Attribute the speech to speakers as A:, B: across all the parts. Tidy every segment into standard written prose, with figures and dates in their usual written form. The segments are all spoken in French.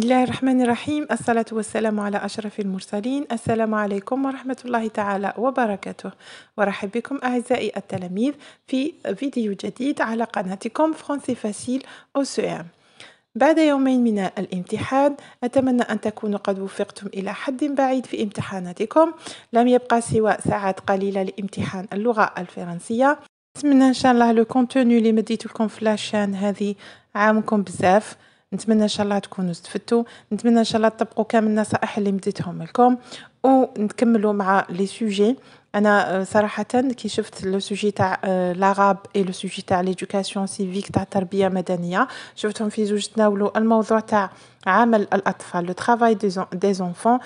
A: الله الرحمن الرحيم، الصلاة والسلام على أشرف المرسلين. السلام عليكم ورحمة الله تعالى وبركاته، ورحب بكم أعزائي التلاميذ في فيديو جديد على قناتكم فرنسي فاسيل أو سؤال. بعد يومين من الامتحان أتمنى أن تكونوا قد وفقتم إلى حد بعيد في امتحاناتكم. لم يبقى سوى ساعات قليلة لامتحان اللغة الفرنسية. نتمنى إن شاء الله لو كونتوني اللي مديتو لكم في لاشان هذه عامكم بزاف. نتمنى ان شاء الله تكونوا استفدتوا، نتمنى ان شاء الله تطبقوا كامل النصائح اللي مديتهم لكم ونكملوا مع لي سوجي. انا صراحه كي شفت لو سوجي تاع لاغاب اي لو سوجي تاع ليدوكاسيون سيفيك تاع التربيه مدنيه، شفتهم في زوج تناولوا الموضوع تاع عمل الاطفال لو ترافاي دي زونفون.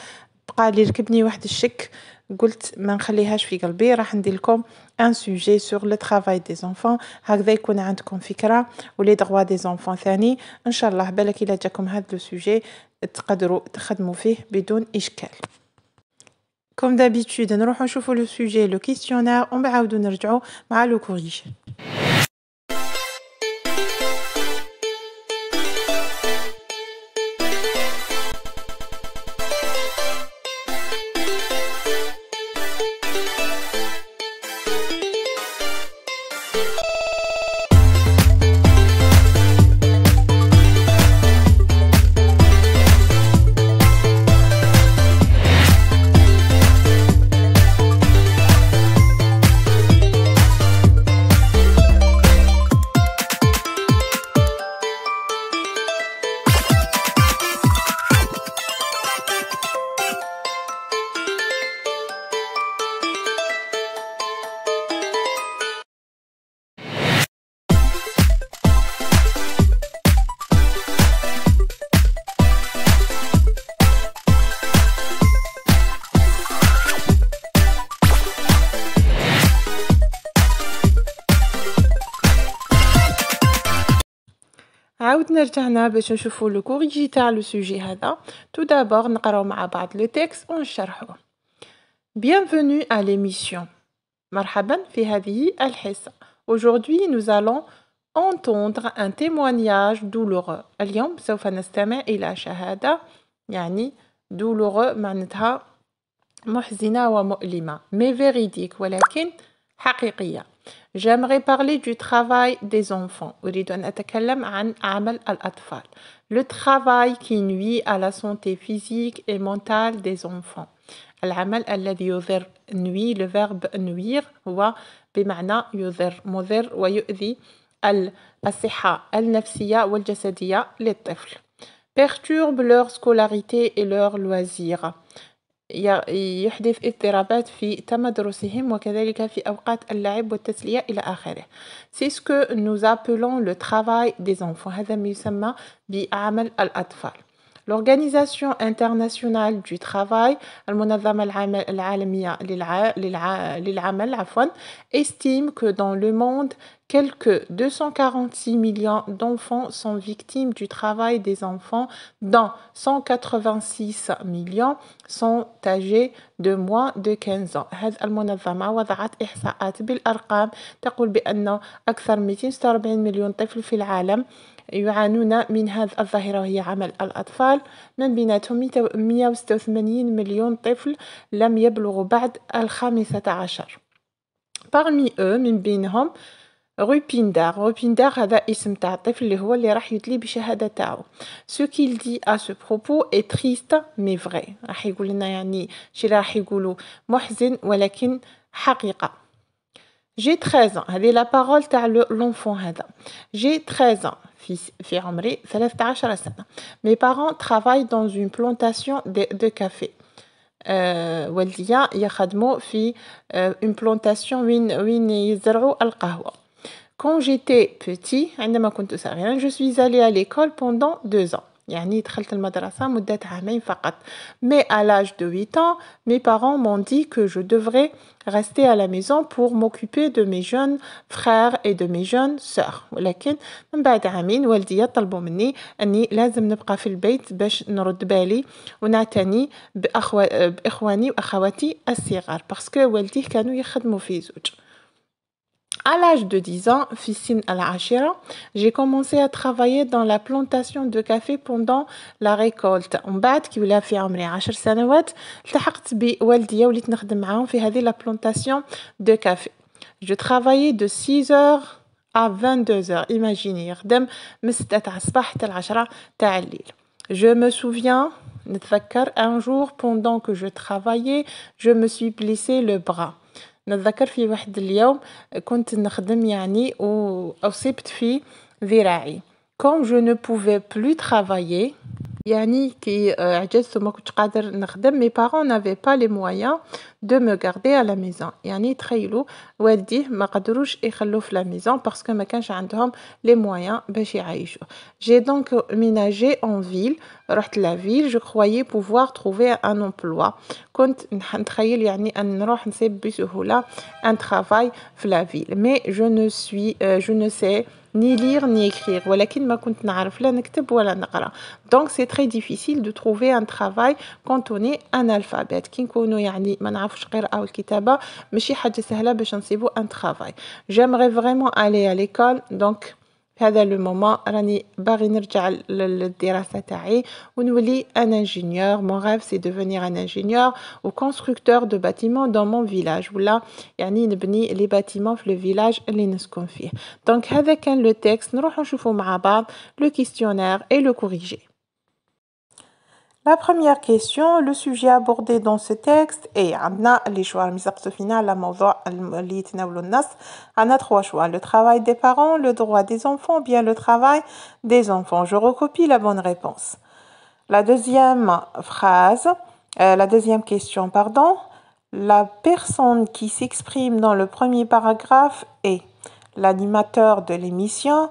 A: بقى لي ركبني واحد الشك، قلت ما نخليهاش في قلبي، راح ندير لكم ان سوجي سور لو ترافاي دي زونفون، هكذا يكون عندكم فكره ولي دغوا دي زونفون ثاني. ان شاء الله بالك الا جاكم هذا لو سوجي تقدروا تخدموا فيه بدون اشكال. كوم دابيتود نروحوا نشوفوا لو سوجي لو كيستيونير ونعاودوا نرجعوا مع لو كوريج. عاودنا رجعنا باش نشوفوا لو كوريجي تاع لو سوجي هذا. تو دابور نقراو مع بعض لو تكست ونشرحوه. Bienvenue à l'émission. مرحبا في هذه الحصة. Aujourd'hui nous allons entendre un témoignage douloureux. اليوم سوف نستمع إلى شهادة يعني douloureux معناتها محزنة ومؤلمة mais véridique ولكن حقيقية. J'aimerais parler du travail des enfants. أريد أن أتكلم عن عمل الأطفال. Le travail qui nuit à la santé physique et mentale des enfants. العمل الذي يضر. nuit le verbe nuire هو بمعنى يضر مضر ويؤذي الصحة النفسية والجسدية للطفل. Perturbe leur scolarité et leur loisir. يحدث اضطرابات في تمدرسهم وكذلك في أوقات اللعب والتسلية إلى آخره. C'est ce que nous appelons le travail des enfants. هذا ما يسمى بعمل الأطفال. L'Organisation internationale du travail, المنظمة العالمية للعمل estime que dans le monde, quelques 246 millions d'enfants sont victimes du travail des enfants, dont 186 millions sont âgés de moins de 15 ans. هذه المنظمة وضعت إحصاءات بالأرقام تقول بأن أكثر من 246 مليون طفل في العالم يعانون من هذه الظاهرة وهي عمل الأطفال. من بيناتهم 186 مليون طفل لم يبلغوا بعد 15. Parmi eux من بينهم روبيندار هذا اسم تاع الطفل اللي هو اللي راح يدلي بشهادة تاعو. Ce qu'il dit à ce propos est triste mais vrai. راح يقول لنا يعني شي راح يقولوا محزن ولكن حقيقة. J'ai 13 ans. هذه la parole تاع l'enfant هذا. J'ai 13 ans. في عمري 13 سنة. Mes parents travaillent dans une plantation de café. والديا يخدموا في une plantation وين يزرعوا القهوة. Quand j'étais petit, عندما كنت صغيرا, je suis allée à l'école pendant 2 ans. يعني دخلت المدرسة مدة عامين فقط. Mais à l'âge de 8 ans, mes parents m'ont dit que je devrais rester à la maison pour m'occuper de mes jeunes frères et de mes jeunes sœurs. ولكن من بعد عامين والدي طلبوا مني أني لازم نبقى في البيت باش نرد بالي ونعتني بإخواني وأخواتي الصغار. parce que والديه كانوا يخدموا في زوج. À l'âge de 10 ans, في سن العاشرة, j'ai commencé à travailler dans la plantation de café pendant la récolte. ومن بعد كي ولا في عمري 10 سنوات التحقت بوالديا وليت نخدم معاهم في هذه la plantation de café. Je travaillais de 6 heures à 22 heures. Imaginez, خدم من 6 تاع الصباح حتى 10 تاع الليل. Je me souviens, نتذكر, un jour pendant que je travaillais, je me suis blessé le bras. نتذكر في واحد اليوم كنت نخدم يعني وأصبت في ذراعي. Quand je ne pouvais plus travailler, يعني كي عجزت وما كنتش قادر نخدم, mes parents n'avaient pas les moyens de me garder à la maison. يعني تخيلوا والديه ما قدروش يخلوه في la maison parce que ما كانش عندهم les moyens باش يعيشوا. J'ai donc ménagé en ville, رحت la ville, je croyais pouvoir trouver un emploi. كنت نتخيل يعني أن نروح نصيب بسهولة un travail في la ville. Mais je ne sais ni lire ni écrire. ولكن ما كنت نعرف لا نكتب ولا نقرأ. Donc c'est très difficile de trouver un travail quand on est analphabète. كي نكونوا يعني ما نعرفش القراءة والكتابة ماشي حاجة سهلة باش نصيبوا un travail. J'aimerais vraiment aller à l'école, donc هذا لو مومون راني باغي نرجع للدراسة تاعي ونولي ان ingénieur. Mon rêve c'est devenir un ingénieur ou constructeur de bâtiments dans mon village. ولا يعني نبني لي باتيمون في لو فيلاج اللي نسكن فيه. دونك هذا كان لو تكست. نروحو نشوفو مع بعض لو كيستيونير et le corriger. La première question, le sujet abordé dans ce texte est عندنا les choix المسقط فينا على موضوع اللي يتناولوا النص. عندنا 3 choix, le travail des parents, le droit des enfants, bien le travail des enfants. Je recopie la bonne réponse. La deuxième phrase, la deuxième question, pardon. La personne qui s'exprime dans le premier paragraphe est l'animateur de l'émission,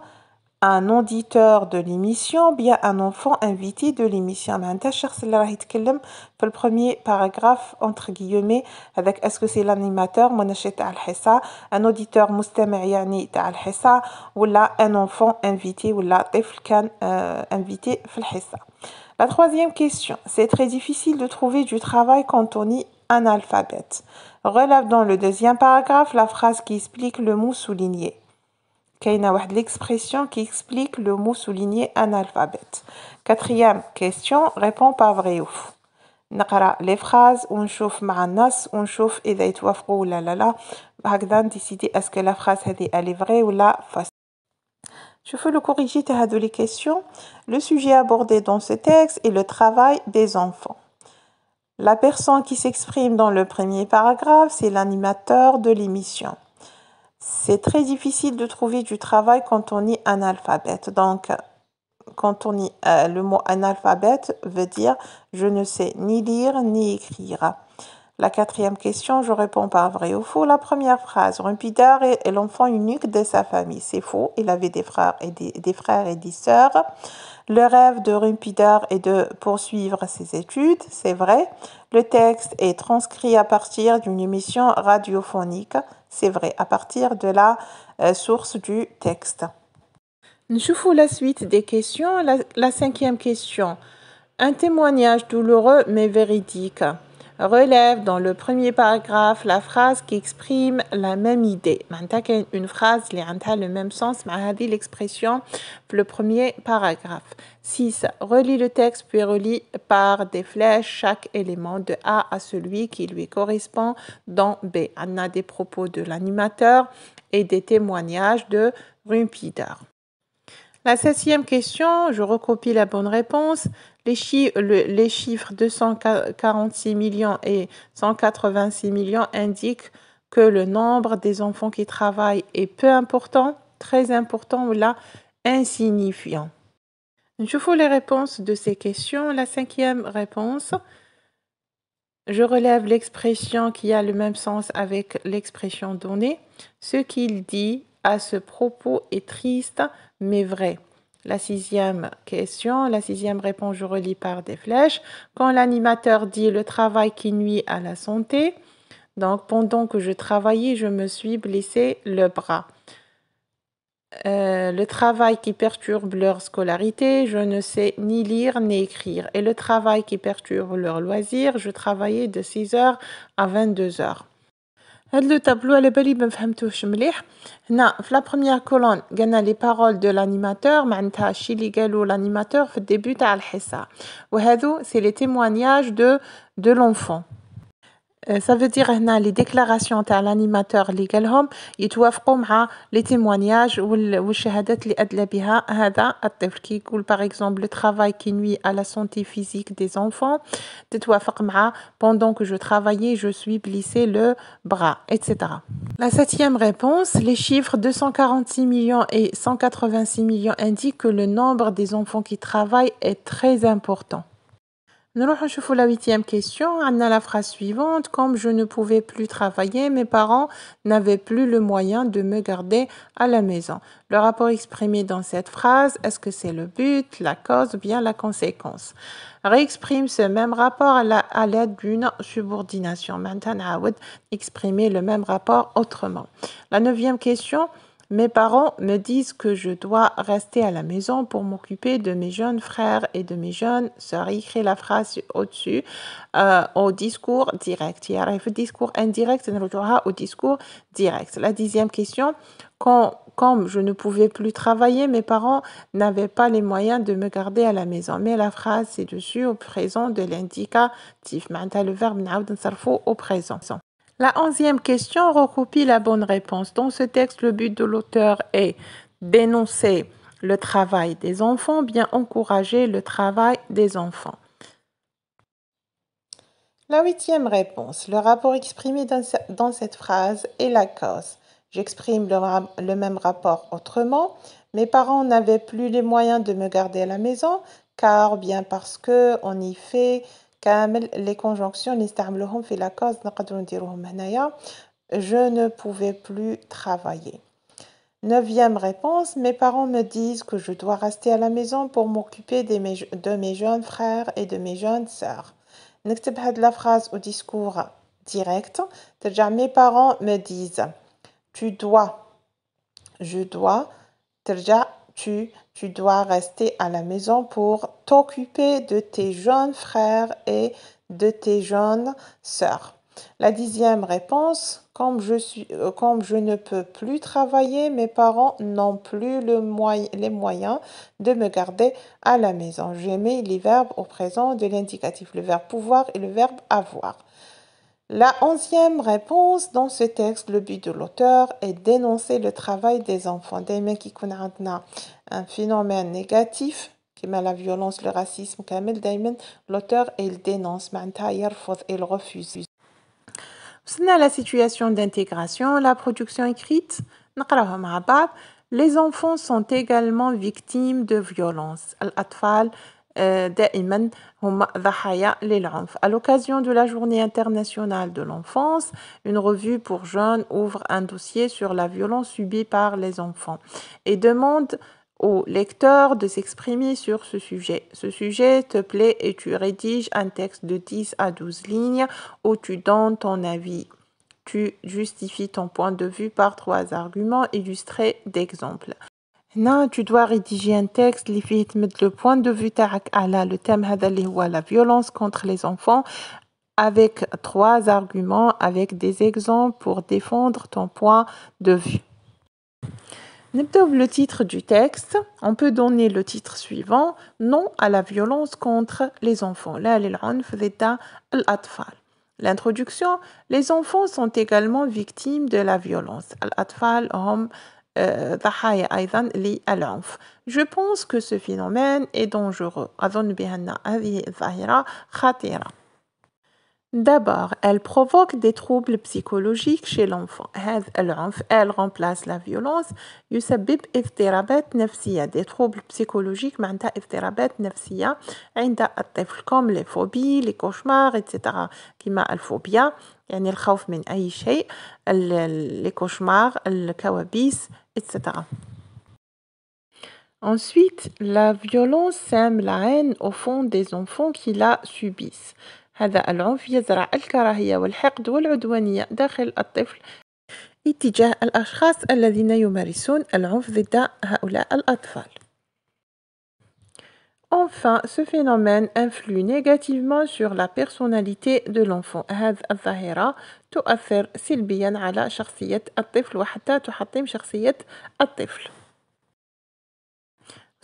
A: un auditeur de l'émission, bien un enfant invité de l'émission. معناتها الشخص اللي راه يتكلم في البروميير باراغراف entre guillemets هذاك est-ce que c'est l'animateur منشط تاع الحصة, un auditeur مستمع يعني تاع الحصة, ولا un enfant invité ولا طفل كان invité في الحصة. La troisième question, c'est très difficile de trouver du travail quand on est analphabète. Relève dans le deuxième paragraphe la phrase qui explique le mot souligné. كاينه واحد l'expression qui explique le mot souligné analphabète. Quatrième question, réponds pas vrai ou faux. نقرا les phrases ونشوف مع النص ونشوف اذا يتوافقوا ولا لا. هكذا نديسيدي est-ce que la phrase هذه elle est vraie ولا fausse. شوفوا le corrigé تاع هذو les questions. Le sujet abordé dans ce texte est le travail des enfants. La personne qui s'exprime dans le premier paragraphe, c'est l'animateur de l'émission. C'est très difficile de trouver du travail quand on est analphabète. Donc, quand on est, le mot analphabète veut dire je ne sais ni lire ni écrire. La quatrième question, je réponds par vrai ou faux. La première phrase, Rumpidar est l'enfant unique de sa famille. C'est faux, il avait des frères et des sœurs. Le rêve de Rumpidar est de poursuivre ses études, c'est vrai. Le texte est transcrit à partir d'une émission radiophonique, c'est vrai, à partir de la source du texte. نشوفوا la suite des questions. La cinquième question. Un témoignage douloureux mais véridique relève dans le premier paragraphe la phrase qui exprime la même idée. معناتها كاين une phrase اللي عندها le même sens مع هذه l'expression في le premier paragraphe. 6. Relis le texte puis relis par des flèches chaque élément de A à celui qui lui correspond dans B. On a des propos de l'animateur et des témoignages de Rumpidar. La 7e question, je recopie la bonne réponse. Les chiffres 246 millions et 186 millions indiquent que le nombre des enfants qui travaillent est peu important, très important ou là insignifiant. Je vous les réponses de ces questions. La 5e réponse, je relève l'expression qui a le même sens avec l'expression donnée. Ce qu'il dit à ce propos est triste mais vrai. La 6e question, la 6e réponse, je relis par des flèches. Quand l'animateur dit le travail qui nuit à la santé, donc pendant que je travaillais, je me suis blessé le bras. Le travail qui perturbe leur scolarité, je ne sais ni lire ni écrire. Et le travail qui perturbe leur loisir, je travaillais de 6 heures à 22 heures. هاد لو طابلو على بالي ما فهمتوش مليح. هنا في لا بروميير كولون قالنا لي بارول دو لانيماتور، معناتها الشي اللي قالو لانيماتور في الديبي تاع الحصه، وهذو سي لي témoignages de l'enfant. Ça veut dire هنا les déclarations تاع l'animateur اللي قالهم يتوافقوا مع les témoignages والشهادات اللي أدلى بها هذا الطفل. كي يقول par exemple le travail qui nuit à la santé physique des enfants تتوافق مع pendant que je travaillais je suis blessé le bras, etc. La septième réponse, les chiffres 246 millions et 186 millions indiquent que le nombre des enfants qui travaillent est très important. نروح نشوفوا la huitième question. On a la phrase suivante. Comme je ne pouvais plus travailler, mes parents n'avaient plus le moyen de me garder à la maison. Le rapport exprimé dans cette phrase, est-ce que c'est le but, la cause ou bien la conséquence? Réexprime ce même rapport à l'aide d'une subordination. Maintenant, exprimer le même rapport autrement. La neuvième question. Mes parents me disent que je dois rester à la maison pour m'occuper de mes jeunes frères et de mes jeunes sœurs. Écris la phrase au-dessus au discours direct. Il y a le discours indirect, au discours direct. La dixième question, comme je ne pouvais plus travailler, mes parents n'avaient pas les moyens de me garder à la maison. Mais la phrase, c'est dessus au présent de l'indicatif. Maintenant, le verbe au présent. La 11e question recopie la bonne réponse. Dans ce texte, le but de l'auteur est dénoncer le travail des enfants, bien encourager le travail des enfants. La 8e réponse. Le rapport exprimé dans cette phrase est la cause. J'exprime le même rapport autrement. Mes parents n'avaient plus les moyens de me garder à la maison, car bien parce que on y fait كامل les conjonctions نستعملوهم في la cause نقدروا نديروهم هنايا. Je ne pouvais plus travailler. 9e réponse, mes parents me disent que je dois rester à la maison pour m'occuper de mes jeunes frères et de mes jeunes sœurs. نكتب هاد la phrase au discours direct. ترجع mes parents me disent. Tu dois. Je dois. ترجع tu dois rester à la maison pour t'occuper de tes jeunes frères et de tes jeunes sœurs. La 10e réponse, comme je ne peux plus travailler, mes parents n'ont plus les moyens de me garder à la maison. J'ai mis les verbes au présent de l'indicatif, le verbe pouvoir et le verbe avoir. La 11e réponse, dans ce texte, le but de l'auteur est d'énoncer le travail des enfants. دايما كي يكون عندنا un phénomène négatif كما la violence, le racisme كامل دايما l'auteur il dénonce معناتها يرفض il refuse. وصلنا à la situation d'intégration, la production écrite نقراوها مع بعض. Les enfants sont également victimes de violence. الأطفال دائما هم ضحايا للعنف. À l'occasion de la journée internationale de l'enfance, une revue pour jeunes ouvre un dossier sur la violence subie par les enfants et demande au lecteur de s'exprimer sur ce sujet. Ce sujet te plaît et tu rédiges un texte de 10 à 12 lignes où tu donnes ton avis. Tu justifies ton point de vue par 3 arguments illustrés d'exemples. هنا tu dois rédiger un texte اللي فيه تمد le point de vue تاعك على le thème هذا اللي هو la violence contre les enfants avec 3 arguments avec des exemples pour défendre ton point de vue. نبدأ le titre du texte. On peut donner le titre suivant: Non à la violence contre les enfants. لا للعنف ضد الأطفال. L'introduction: Les enfants sont également victimes de la violence. الأطفال هم ضحايا أيضا للعنف. Je pense que ce phénomène est dangereux. أظن بأن هذه الظاهرة خطيرة. D'abord, elle provoque des troubles psychologiques chez l'enfant. هذا العنف, elle remplace la violence. يسبب اضطرابات نفسية. Des troubles psychologiques معناتها اضطرابات نفسية عند الطفل comme les phobies, les cauchemars, etc. كما الفوبيا يعني الخوف من أي شيء, les cauchemars, الكوابيس, etc. Ensuite, la violence sème la haine au fond des enfants qui la subissent. هذا العنف يزرع الكراهية والحقد والعدوانية داخل الطفل اتجاه الأشخاص الذين يمارسون العنف ضد هؤلاء الأطفال. Enfin, ce phénomène influe négativement sur la personnalité de l'enfant. هذه الظاهرة تؤثر سلبيا على شخصية الطفل وحتى تحطم شخصية الطفل.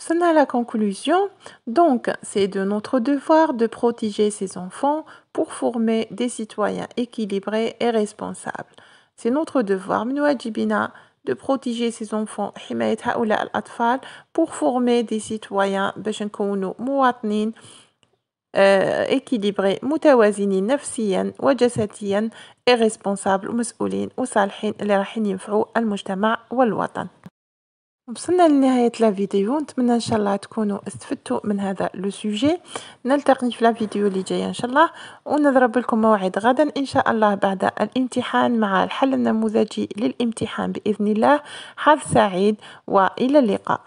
A: وصلنا à la conclusion. Donc, c'est de notre devoir de protéger ces enfants pour former des citoyens équilibrés et responsables. C'est notre devoir من واجبنا de protéger ces enfants حماية هؤلاء الأطفال pour former des citoyens باش نكونوا مواطنين équilibrés متوازنين نفسيا وجسديا et responsables ومسؤولين وصالحين اللي رايحين ينفعوا المجتمع والوطن. وصلنا لنهاية الفيديو، نتمنى ان شاء الله تكونوا استفدتوا من هذا لو سوجي. نلتقي في الفيديو اللي جاي ان شاء الله، ونضرب لكم موعد غدا ان شاء الله بعد الامتحان مع الحل النموذجي للامتحان باذن الله. حظ سعيد والى اللقاء.